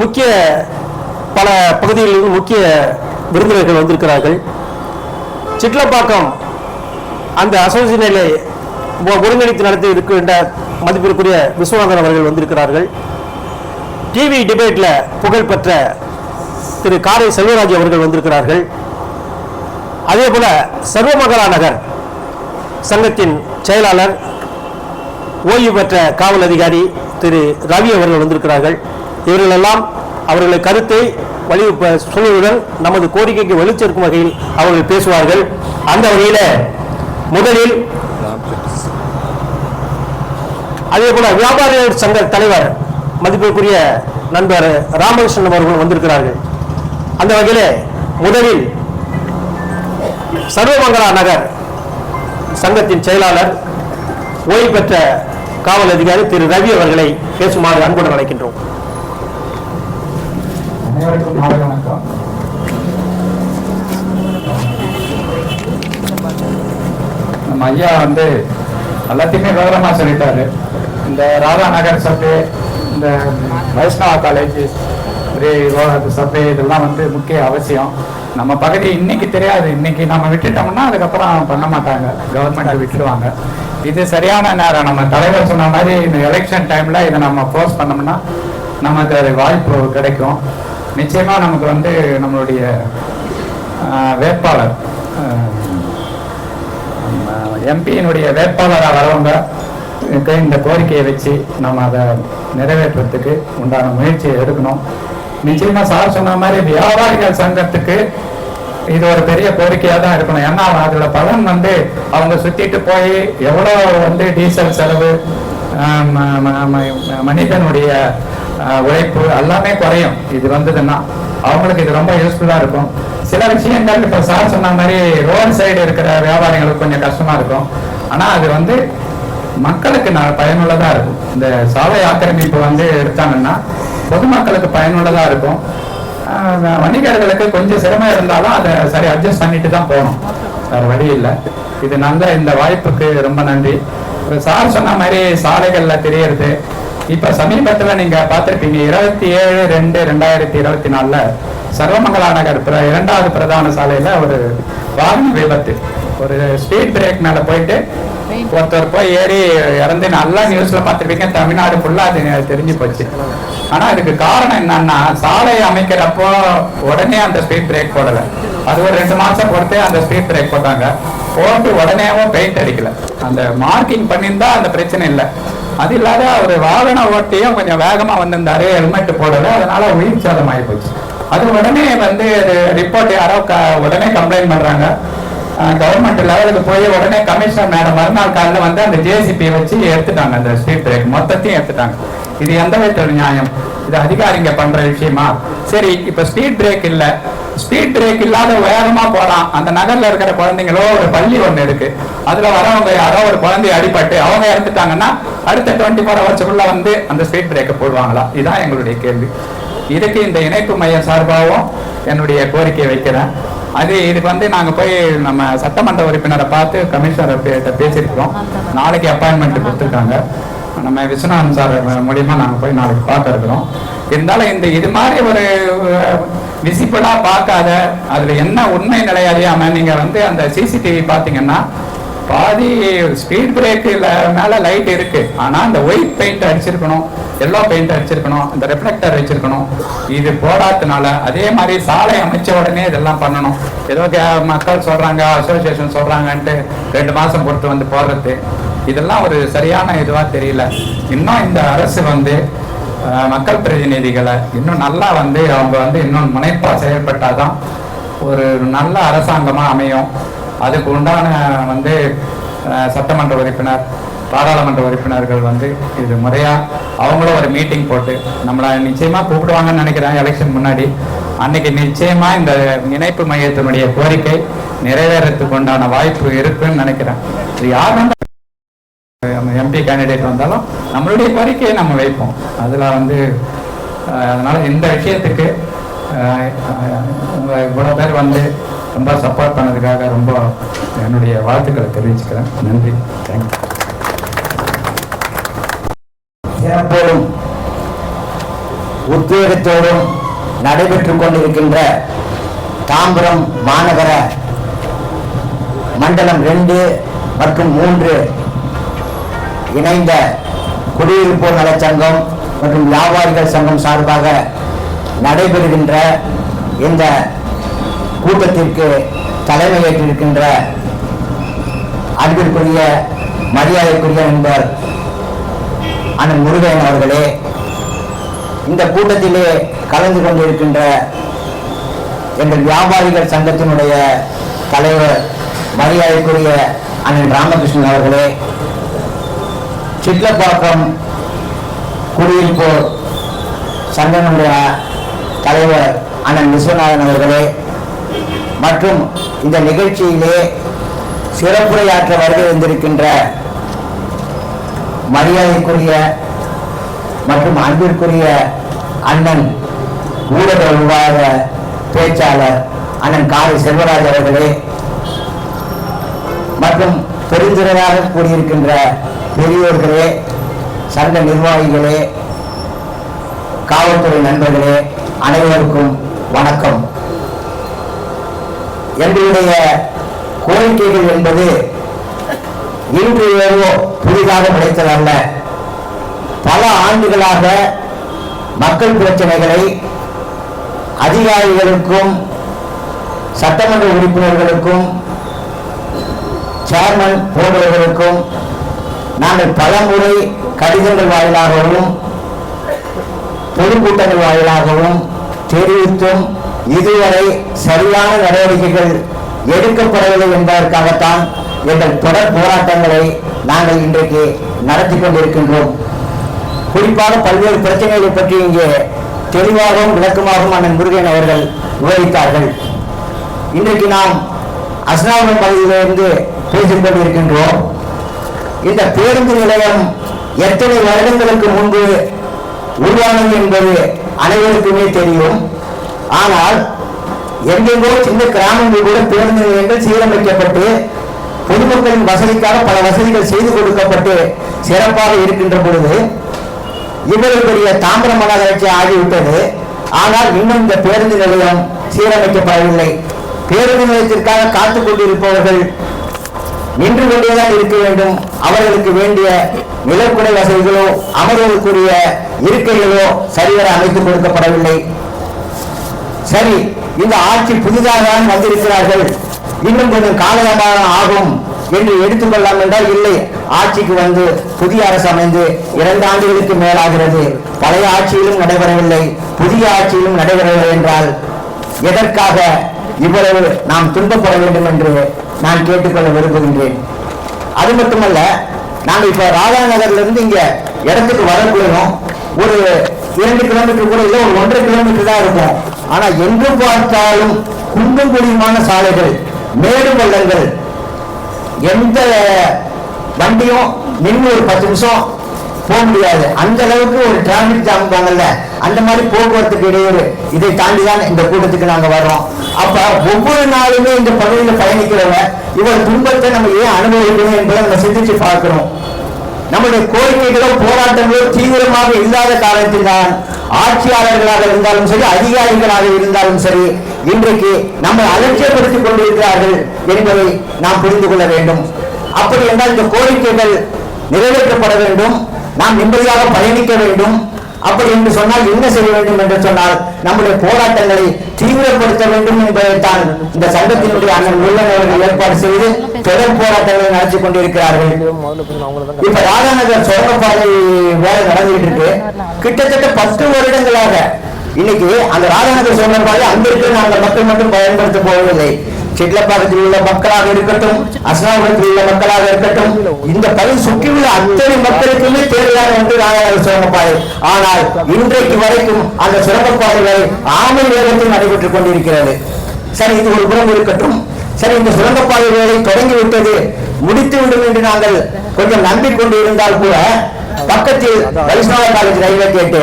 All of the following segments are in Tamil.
முக்கிய பல பகுதிகளிலும் முக்கிய விருந்தினர்கள் வந்திருக்கிறார்கள். சிட்லப்பாக்கம் அந்த அசோசியேஷனை ஒருங்கிணைத்து நடத்தி இருக்கின்ற மதிப்பிற்குரிய விஸ்வநாதன் அவர்கள் வந்திருக்கிறார்கள். டிவி டிபேட்ல புகழ்பெற்ற திரு காரை செல்வராஜ் அவர்கள் வந்திருக்கிறார்கள். அதே போல சர்வமங்களா நகர் சங்கத்தின் செயலாளர் ஓய்வு பெற்ற காவல் அதிகாரி திரு ரவி அவர்கள் வந்திருக்கிறார்கள். இவர்களெல்லாம் அவர்களை கருத்தை சொல்வதுடன் நமது கோரிக்கைக்கு வலுச்சேர்க்கும் வகையில் அவர்கள் பேசுவார்கள். அந்த வகையில் முதலில் அதே போல வியாபாரிகள் சங்க தலைவர் மதிப்பிற்குரிய நண்பர் ராமகிருஷ்ணன் அவர்கள் வந்திருக்கிறார்கள். அந்த வகையில் முதலில் சர்வமங்களா நகர் சங்கத்தின் செயலாளர் ஓய்வு பெற்ற காவல் அதிகாரி திரு ரவி அவர்களை பேசுமாறு அன்புடன் அழைக்கின்றோம். அனைவருக்கும் மாலை வணக்கம். நம்ம ஐயா எல்லாத்தையுமே விவரமா சொல்லிட்டாரு. இந்த ராதா நகர் சபை, இந்த வைஷ்ணவா காலேஜ் சபை இதெல்லாம் முக்கிய அவசியம். நம்ம பகுதி இன்னைக்கு தெரியாது, இன்னைக்கு நம்ம விட்டுட்டோம்னா அதுக்கப்புறம் பண்ண மாட்டாங்க, கவர்மெண்ட் விட்டுடுவாங்க. இது சரியான நேரம். நம்ம தலைவர் சொன்ன மாதிரி இந்த எலெக்ஷன் டைம்ல இதை நம்ம போஸ்ட் பண்ணோம்னா நமக்கு அது வாய்ப்பு கிடைக்கும். நிச்சயமா நமக்கு நம்மளுடைய வேட்பாளர் எம்பியினுடைய வேட்பாளராக வரவங்க இந்த கோரிக்கையை வச்சு நம்ம அதை நிறைவேற்றுறதுக்கு உண்டான முயற்சியை எடுக்கணும். நிச்சயமா சார் சொன்ன மாதிரி வியாபாரிகள் சங்கத்துக்கு இது ஒரு பெரிய கோரிக்கையா தான் இருக்கணும். ஏன்னா அதோட பலன் அவங்க சுத்திட்டு போய் எவ்வளவு டீசல் செலவு, மனிதனுடைய உழைப்பு எல்லாமே குறையும். இது வந்ததுன்னா அவங்களுக்கு இது ரொம்ப யூஸ்ஃபுல்லா இருக்கும். சில விஷயங்கள் இப்ப சார் சொன்ன மாதிரி ரோடு சைடு இருக்கிற வியாபாரிகளுக்கு கொஞ்சம் கஷ்டமா இருக்கும். ஆனா அது மக்களுக்கு பயனுள்ளதா இருக்கும். இந்த சாலை ஆக்கிரமிப்பு எடுத்தாங்கன்னா பொதுமக்களுக்கு பயனுள்ளதா இருக்கும். வணிகர்களுக்கு கொஞ்சம் சிரமம் இருந்தாலும் அதை சரி அட்ஜஸ்ட் பண்ணிட்டு தான் போகணும், வேற வழி இல்லை. இது இந்த வாய்ப்புக்கு ரொம்ப நன்றி. சார் சொன்ன மாதிரி சாலைகள்ல தெரியறது இப்ப சமீபத்துல நீங்க பார்த்திருப்பீங்க, 27/2/2024 சர்வமங்களா நகர் 2வது பிரதான சாலையில ஒரு வாகன விபத்து. ஒரு ஸ்பீட் பிரேக் மேல போயிட்டு ஒருத்தர் போய் ஏறி இறந்து நல்லா நியூஸ்ல பார்த்துருப்பீங்க. தமிழ்நாடு ஃபுல்லா அது தெரிஞ்சு போச்சு. ஆனா அதுக்கு காரணம் என்னன்னா, சாலை அமைக்கிறப்போ உடனே அந்த ஸ்பீட் பிரேக் போடல. அது ஒரு 2 மாசம் பொறுத்து அந்த ஸ்பீட் பிரேக் போட்டாங்க. போட்டு உடனேவும் பெயிண்ட் அடிக்கல. அந்த மார்க்கிங் பண்ணியிருந்தா அந்த பிரச்சனை இல்லை. அது இல்லாத ஒரு வாகன ஓட்டியும் கொஞ்சம் வேகமா வந்திருந்தாரு, ஹெல்மெட் போடல, அதனால உயிர் சேதம் ஆகி போச்சு. அது உடனே ரிப்போர்ட் யாரோ உடனே கம்ப்ளைண்ட் பண்றாங்க. கவர்மெண்ட் லெவலுக்கு போய் உடனே கமிஷனர் மேடம் மறுநாள் காலையில் அந்த ஜேசிபி வச்சு எடுத்துட்டாங்க. அந்த ஸ்பீட் பிரேக் மொத்தத்தையும் எடுத்துட்டாங்க. இது எந்த விதத்தில் நியாயம்? இது அதிகாரிங்க பண்ற விஷயமா? சரி, இப்ப ஸ்பீட் பிரேக் இல்ல, ஸ்பீட் பிரேக் இல்லாத வேகமா போலாம். அந்த நகர்ல இருக்கிற குழந்தைங்களோ ஒரு பள்ளி ஒண்ணு இருக்கு, அதுல வரவங்க யாரோ ஒரு குழந்தைய அடிபட்டு அவங்க இறந்துட்டாங்கன்னா அடுத்த 24 ஹவர்ஸ்க்குள்ள அந்த ஸ்பீட் பிரேக்கை போடுவாங்களா? இதுதான் எங்களுடைய கேள்வி. இதுக்கு இந்த இணைப்பு மையம் சார்பாகவும் என்னுடைய கோரிக்கையை வைக்கிறேன். இதுக்கு நாங்க போய் நம்ம சட்டமன்ற உறுப்பினரை பார்த்து கமிஷனர் பேசியிருக்கிறோம். நாளைக்கு அப்பாயின்மெண்ட் கொடுத்துருக்காங்க. நம்ம விஸ்வநாதன் சார் மூலியமா நாங்க போய் நாளைக்கு பார்க்க இருக்கிறோம். இருந்தாலும் இது மாதிரி ஒரு விசிபிளா பார்க்காத, அதுல என்ன உண்மை நிலையாதையாம நீங்க அந்த சிசிடிவி பாத்தீங்கன்னா பாதி ஸ்பீட் பிரேக் மேல லைட் இருக்கு, ஆனா அந்த ஒயிட் பெயிண்ட் அடிச்சிருக்கணும், எல்லோ பெயிண்ட் அடிச்சிருக்கணும், அந்த ரிஃப்ளெக்டர் வச்சிருக்கணும். இது போடாதனால அதே மாதிரி சாலை அமைச்ச உடனே இதெல்லாம் பண்ணணும். ஏதோ மக்கள் சொல்றாங்க, அசோசியேஷன் சொல்றாங்கன்ட்டு 2 மாசம் பொறுத்து போடுறது, இதெல்லாம் ஒரு சரியான இதுவா தெரியல. இன்னும் இந்த அரசு மக்கள் பிரதிநிதிகளை இன்னும் நல்லா அவங்க இன்னும் முனைப்பா செயல்பட்டாதான் ஒரு நல்ல அரசாங்கமா அமையும். அதுக்கு உண்டான சட்டமன்ற உறுப்பினர், பாராளுமன்ற உறுப்பினர்கள் இது முறையா அவங்களும் ஒரு மீட்டிங் போட்டு நம்மளை நிச்சயமா கூப்பிடுவாங்கன்னு நினைக்கிறேன். எலெக்ஷன் முன்னாடி அன்னைக்கு நிச்சயமா இந்த இணைப்பு மையத்தினுடைய கோரிக்கை நிறைவேறதுக்கு உண்டான வாய்ப்பு இருக்குன்னு நினைக்கிறேன். இது யாரும் எம்பி கேண்டிடேட் வந்தாலும் நம்மளுடைய கோரிக்கையை நம்ம வைப்போம். அதுல அதனால இந்த விஷயத்துக்கு இவ்வளவு பேர் ரொம்ப சப்போர்ட் பண்ணதுக்காக ரொம்ப என்னுடைய வாழ்த்துக்களை தெரிவிச்சுக்கிறேன். நன்றி. தேங்க்யூ. உத்வேகத்தோடும் நடைபெற்றுக் கொண்டிருக்கின்ற தாம்பரம் மாநகர மண்டலம் 2 மற்றும் 3 இணைந்த குடியிருப்போர் நலச்சங்கம் மற்றும் வியாபாரிகள் சங்கம் சார்பாக நடைபெறுகின்ற இந்த கூட்டத்திற்கு தலைமையேற்றிருக்கின்ற அன்பிற்குரிய மரியாதைக்குரிய நண்பர் அண்ணன் முருகன் அவர்களே, இந்த கூட்டத்திலே கலந்து கொண்டிருக்கின்ற எங்கள் வியாபாரிகள் சங்கத்தினுடைய தலைவர் மரியாதைக்குரிய அண்ணன் ராமகிருஷ்ணன் அவர்களே, சிட்லப்பாக்கம் குடியிருப்போர் சங்கத்தினுடைய தலைவர் அண்ணன் விஸ்வநாதன் அவர்களே மற்றும் இந்த நிகழ்ச்சியிலே சிறப்புரையாற்ற வருகை வந்திருக்கின்ற மரியாதைக்குரிய மற்றும் அன்பிற்குரிய அண்ணன் ஊடக விவாத பேச்சாளர் அண்ணன் காரை செல்வராஜ் அவர்களே மற்றும் பெருந்திரளாக கூடியிருக்கின்ற பெரியோர்களே, சங்க நிர்வாகிகளே, காவல்துறை நண்பர்களே, அனைவருக்கும் வணக்கம். எங்களுடைய கோரிக்கைகள் என்பது இன்று ஏதோ புதிதாக கிடைத்ததல்ல. பல ஆண்டுகளாக மக்கள் பிரச்சனைகளை அதிகாரிகளுக்கும் சட்டமன்ற உறுப்பினர்களுக்கும் சேர்மன் போன்றவர்களுக்கும் நாங்கள் பல முறை கடிதங்கள் வாயிலாகவும் பொதுக்கூட்டங்கள் வாயிலாகவும் தெரிவித்தும் இதுவரை சரியான நடவடிக்கைகள் எடுக்கப்படவில்லை என்பதற்காகத்தான் எங்கள் தொடர் போராட்டங்களை நாங்கள் இன்றைக்கு நடத்தி கொண்டிருக்கின்றோம். குறிப்பாக பல்வேறு பிரச்சனைகளை பற்றி இங்கே தெளிவாகவும் விளக்கமாகவும் அண்ணன் முருகன் அவர்கள் விவரித்தார்கள். இன்றைக்கு நாம் அஸ்னாபுரம் பகுதியிலிருந்து பேசிக் கொண்டிருக்கின்றோம். இந்த பேருந்து நிலையம் எத்தனை வருடங்களுக்கு முன்பு உருவானது என்பது அனைவருக்குமே தெரியும். ஆனால் எங்கெங்கோ சின்ன கிராமங்கள் கூட பேருந்து நிலையங்கள் சீரமைக்கப்பட்டு பொதுமக்களின் வசதிக்காக பல வசதிகள் செய்து கொடுக்கப்பட்டு சிறப்பாக இருக்கின்ற பொழுது இவ்வளவு பெரிய தாம்பரம் மாநகராட்சி ஆகிவிட்டது. ஆனால் இன்னும் இந்த பேருந்து நிலையம் சீரமைக்கப்படவில்லை. பேருந்து நிலையத்திற்காக காத்துக் கொண்டிருப்பவர்கள் நின்று கொண்டேதான் இருக்க வேண்டும். அவர்களுக்கு வேண்டிய நிலக்குடை வசதிகளோ அமர்வதற்குரிய இருக்கைகளோ சரிவர அமைத்துக் கொடுக்கப்படவில்லை. சரி, இந்த ஆட்சி புதிதாக வந்திருக்கிறார்கள், இன்னும் கொஞ்சம் காலதாமதம் ஆகும் என்று எடுத்துக்கொள்ளலாம் என்றால் இல்லை. ஆட்சிக்கு வந்து புதிய அரசு அமைந்து 2 ஆண்டுகளுக்கு மேலாகிறது. பழைய ஆட்சியிலும் நடைபெறவில்லை, புதிய ஆட்சியிலும் நடைபெறவில்லை என்றால் எதற்காக இவ்வளவு நாம் துன்பப்பட வேண்டும் என்று நான் கேட்டுக்கொள்ள விரும்புகின்றேன். அது மட்டுமல்ல, நாங்கள் இப்ப ராதா நகர்ல இருந்து இங்க இடத்துக்கு வரக்கூடும் ஒரு 2 கிலோமீட்டர் கூட இல்லை, ஒரு 1.5 கிலோமீட்டர் தான் இருக்கும். ஆனா எங்கு பார்த்தாலும் குண்டும் குழியுமான சாலைகள், மேடு பள்ளங்கள், எந்த வண்டியும் நின்று ஒரு 10 நிமிஷம் போக முடியாது. அந்த அளவுக்கு ஒரு டிராபிக் ஜாம் வாங்கல, அந்த மாதிரி போக்குவரத்துக்கு இடையூறு. இதை தாண்டிதான் இந்த கூட்டத்துக்கு நாங்க வர்றோம். அப்ப ஒவ்வொரு நாளுமே இந்த பகுதியில் பயணிக்கிறவங்க இவர் துன்பத்தை நம்ம ஏன் அனுபவிக்கணும் என்பதை நம்ம சிந்திச்சு பார்க்கிறோம். நம்முடைய கோரிக்கைகளோ போராட்டங்களோ தீவிரமாக இல்லாத காலத்தில் தான் ஆட்சியாளர்களாக இருந்தாலும் சரி, அதிகாரிகளாக இருந்தாலும் சரி, இன்றைக்கு நம்மை அலட்சியப்படுத்திக் கொண்டிருக்கிறார்கள் என்பதை நாம் புரிந்து கொள்ள வேண்டும். அப்படி என்றால் இந்த கோரிக்கைகள் நிறைவேற்றப்பட வேண்டும், நாம் நிம்மதியாக பயணிக்க வேண்டும். அப்படி என்று சொன்னால் என்ன செய்ய வேண்டும் என்று சொன்னால் நம்முடைய போராட்டங்களை தீவிரப்படுத்த வேண்டும் என்பதைத்தான் இந்த சங்கத்தினுடைய அண்ணன் உள்ளவர்கள் ஏற்பாடு செய்து தொடர் போராட்டங்களை நடத்தி கொண்டிருக்கிறார்கள். இப்ப ராதாநகர் சுரங்கப்பாதை வேலை நடந்துகிட்டு இருக்கு. கிட்டத்தட்ட 10 வருடங்களாக இன்னைக்கு அந்த ராதாநகர் சுரங்கப்பாதை அங்க இருக்கிற அந்த மக்கள் மட்டும் பயன்படுத்த போவதில்லை. சிட்லப்பாக்கத்தில் உள்ள மக்களாக இருக்கட்டும், அஸ்னாபுரத்தில் உள்ள மக்களாக இருக்கட்டும், இந்த பகுதி சுற்றியுள்ள அத்தனை மக்களுக்குமே தேவையான ஒன்று ராதாநகர் சுரங்கப்பாதை. ஆனால் இன்றைக்கு வரைக்கும் அந்த சுரங்கப்பாதை ஆமை வேகத்தில் நடைபெற்றுக் கொண்டிருக்கிறது. சரி, இது ஒரு புறம் இருக்கட்டும். சரி, இந்த சுரங்கப்பாதை வேலை தொடங்கிவிட்டது, முடித்துவிடும் என்று நாங்கள் கொஞ்சம் நம்பிக்கொண்டு இருந்தால் கூட பக்கத்தில் வைஷ்ணவ காலேஜ் ரயில்வே கேட்டு,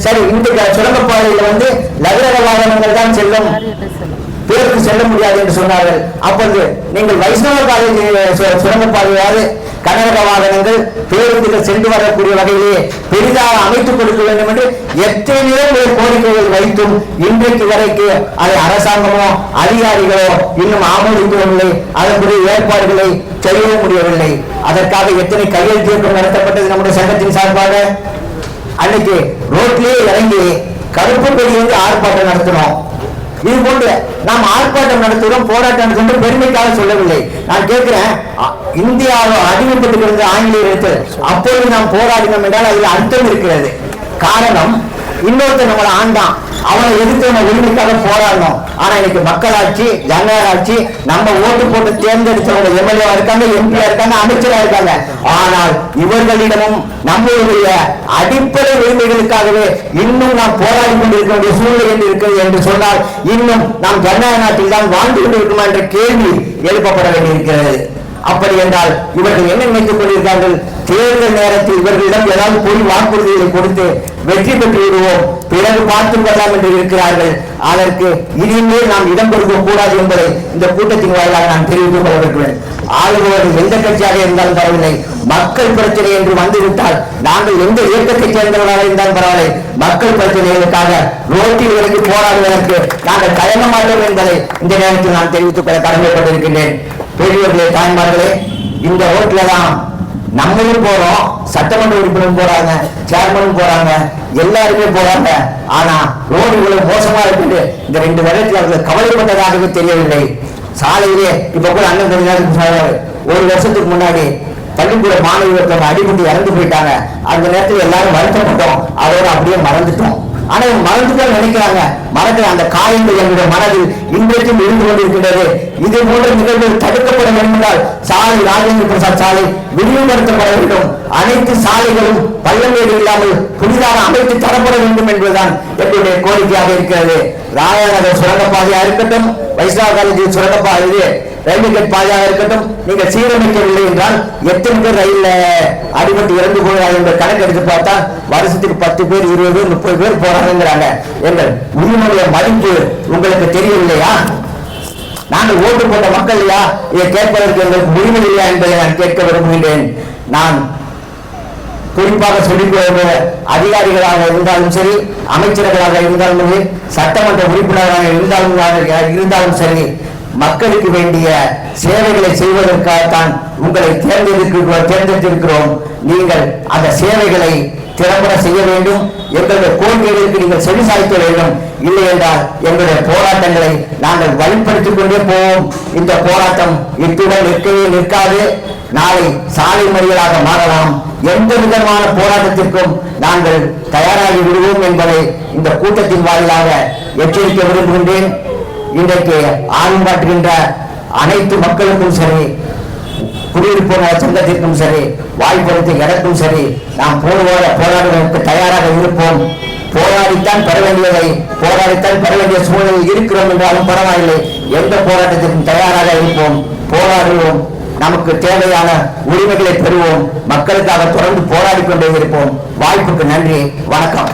சரி, இந்த சுரங்கப்பாதையில் நகர வாகனங்கள் தான் செல்லும், பேருக்கு செல்ல முடியாது என்று சொன்னார்கள். அப்போது நீங்கள் வைஷ்ணவ காலேஜ் சுரங்கப்பாதையாவது கனரக வாகனங்கள், பேருந்துகள் சென்று வரக்கூடிய வகையிலே பெரிதாக அமைத்துக் கொடுக்க வேண்டும் என்று எத்தனையோ கோரிக்கைகள் வைத்தும் இன்றைக்கு வரைக்கும் அதை அரசாங்கமோ அதிகாரிகளோ இன்னும் ஆமோதிக்கவில்லை. அதற்குரிய ஏற்பாடுகளை செய்யவும் முடியவில்லை. அதற்காக எத்தனை கையெழுத்து இயக்கம் நடத்தப்பட்டது நம்முடைய சங்கத்தின் சார்பாக. அன்னைக்கு ரோட்லயே இறங்கி கருப்பு கொடி ஆர்ப்பாட்டம் நடத்தினோம். இது போன்று நாம் ஆர்ப்பாட்டம் நடத்துகிறோம், போராட்டம் கொண்டு பெருமைக்காக சொல்லவில்லை. நான் கேட்கிறேன், இந்தியாவை அடிமைப்பட்டு இருந்த ஆங்கிலேயர்கள் அப்பொழுது நாம் போராடினோம் என்றால் அதில் அர்த்தம் இருக்கிறது. காரணம், இன்னொருத்தர் நம்மளை ஆண்டான், அவனை எதிர்த்து நம்ம உரிமைக்காக போராடணும். ஆனா இன்னைக்கு மக்களாட்சி, ஜனநாயக ஆட்சி, நம்ம ஓட்டு போட்டு தேர்ந்தெடுத்தவங்க எம்எல்ஏவா இருக்காங்க, எம்பியா இருக்காங்க, அமைச்சரா இருக்காங்க. ஆனால் இவர்களிடமும் நம்மளுடைய அடிப்படை உரிமைகளுக்காகவே இன்னும் நாம் போராடி கொண்டிருக்க வேண்டிய சூழ்நிலை இருக்கிறது என்று சொன்னால் இன்னும் நாம் ஜனநாயக நாட்டில் தான் வாழ்ந்து கொண்டிருக்குமா என்ற கேள்வி எழுப்பப்பட வேண்டியிருக்கிறது. அப்படி என்றால் இவர்கள் என்ன நினைத்துக் கொண்டிருக்கிறார்கள்? தேர்தல் நேரத்தில் இவர்களிடம் ஏதாவது பொய் வாக்குறுதிகளை கொடுத்து வெற்றி பெற்று விடுவோம், பிறகு பார்த்துக் கொள்ளலாம் என்று இருக்கிறார்கள். அதற்கு இனிமேல் நாம் இடம் கொடுக்க கூடாது என்பதை இந்த கூட்டத்தின் வாயிலாக நான் தெரிவித்துக் கொள்ள இருக்கிறேன். ஆளுநர்கள் எந்த கட்சியாக இருந்தாலும் பரவாயில்லை, மக்கள் பிரச்சனை என்று வந்துவிட்டால் நாங்கள் எந்த இயக்கத்தை சேர்ந்தவர்களாக இருந்தாலும் பரவாயில்லை, மக்கள் பிரச்சனைகளுக்காக ரோட்டில் இறங்கி போராடுவதற்கு நாங்கள் தயங்க மாட்டோம் என்பதை இந்த நேரத்தில் நான் தெரிவித்துக் கொள்ள கடமைப்பட்டிருக்கின்றேன். பெரியவர்களே, தாய்மார்களே, இந்த ரோட்ல தான் நம்மளும் போறோம், சட்டமன்ற உறுப்பினரும் போறாங்க, சேர்மனும் போறாங்க, எல்லாருமே போறாங்க. ஆனா ரோடு இவ்வளவு மோசமா இருக்குது, இந்த 2 வருடத்தில் அவர்கள் கவலைப்பட்டதாகவே தெரியவில்லை. சாலையிலே இப்ப கூட அண்ணன் சொன்னாரு, 1 வருஷத்துக்கு முன்னாடி பள்ளிக்கூட மாணவி ஒருத்தவங்க அடிபட்டு இறந்து போயிட்டாங்க. அந்த நேரத்தில் எல்லாரும் வருத்தப்பட்டோம், அதோட அப்படியே மறந்துட்டோம். ஆனா மறந்துதான் நினைக்கிறாங்க, மறக்கிற அந்த காயங்கள் என்னுடைய மனதில் இன்றைக்கும் இருந்து கொண்டிருக்கின்றது. இது போன்ற நிகழ்வுகள் தடுக்கப்பட வேண்டும் என்றால் சாலை, ராஜேந்திர பிரசாத் சாலை விரிவுபடுத்தப்பட வேண்டும். அனைத்து சாலைகளும் பள்ளமேடு இல்லாமல் புதிதாக அமைத்து தரப்பட வேண்டும் என்பதுதான் என்னுடைய கோரிக்கையாக இருக்கிறது. ராயநகர் சுரங்கப்பாதையா இருக்கட்டும், வைஷ்ணவ காலேஜ் சுரங்கப்பாதை, ரயில்வே கேட் பாதையாக இருக்கட்டும், நீங்க சீரமைக்கவில்லை என்றால் எத்தனை பேர் ரயில்ல அடிபட்டு இறந்து போகிறார்கள் என்ற கணக்கு எடுத்து பார்த்தா வருஷத்துக்கு 10 பேர், 20 பேர், 30 பேர் போறாங்கிறாங்க. எங்கள் உரிமையுடைய மதிப்பு உங்களுக்கு தெரியவில்லையா? நாங்கள் ஓட்டு போட்ட மக்கள் இல்லையா? இதை கேட்பதற்கு எங்களுக்கு உரிமை இல்லையா என்பதை நான் கேட்க விரும்புகின்றேன். நான் குறிப்பாக சொல்லிக் அதிகாரிகளாக இருந்தாலும் சரி, அமைச்சர்களாக இருந்தாலும் சரி, சட்டமன்ற உறுப்பினராக இருந்தாலும் சரி, மக்களுக்கு வேண்டிய சேவைகளை செய்வதற்காகத்தான் உங்களை தேர்ந்தெடுத்திருக்கிறோம். நீங்கள் அந்த சேவைகளை திறம்பட செய்ய வேண்டும். எங்களுடைய கோரிக்கைகளுக்கு நீங்கள் செவிசாய்க்க வேண்டும். இல்லை என்றால் எங்களுடைய போராட்டங்களை நாங்கள் வலுப்படுத்திக் கொண்டே போவோம். இந்த போராட்டம் இத்துடன் நிற்கவே நிற்காது. நாளை சாலை மறியலாக மாறலாம். எந்த விதமான போராட்டத்திற்கும் நாங்கள் தயாராகி விடுவோம் என்பதை இந்த கூட்டத்தின் வாயிலாக எச்சரிக்க விரும்புகின்றேன். இன்றைக்கு ஆர்வம் காட்டுகின்ற அனைத்து மக்களுக்கும் சரி, குடியிருப்பு சங்கத்திற்கும் சரி, வாய்ப்படுத்த எனக்கும் சரி, நாம் போராடுவதற்கு தயாராக இருப்போம். போராடித்தான் பெற வேண்டியதை போராடித்தான் பெற வேண்டிய சூழ்நிலையில் இருக்கிறோம் என்றாலும் பரவாயில்லை, எந்த போராட்டத்திற்கும் தயாராக இருப்போம், போராடுவோம். நமக்கு தேவையான உரிமைகளை பெறுவோம். மக்களுக்காக தொடர்ந்து போராடி கொண்டே இருப்போம். வாய்ப்புக்கு நன்றி, வணக்கம்.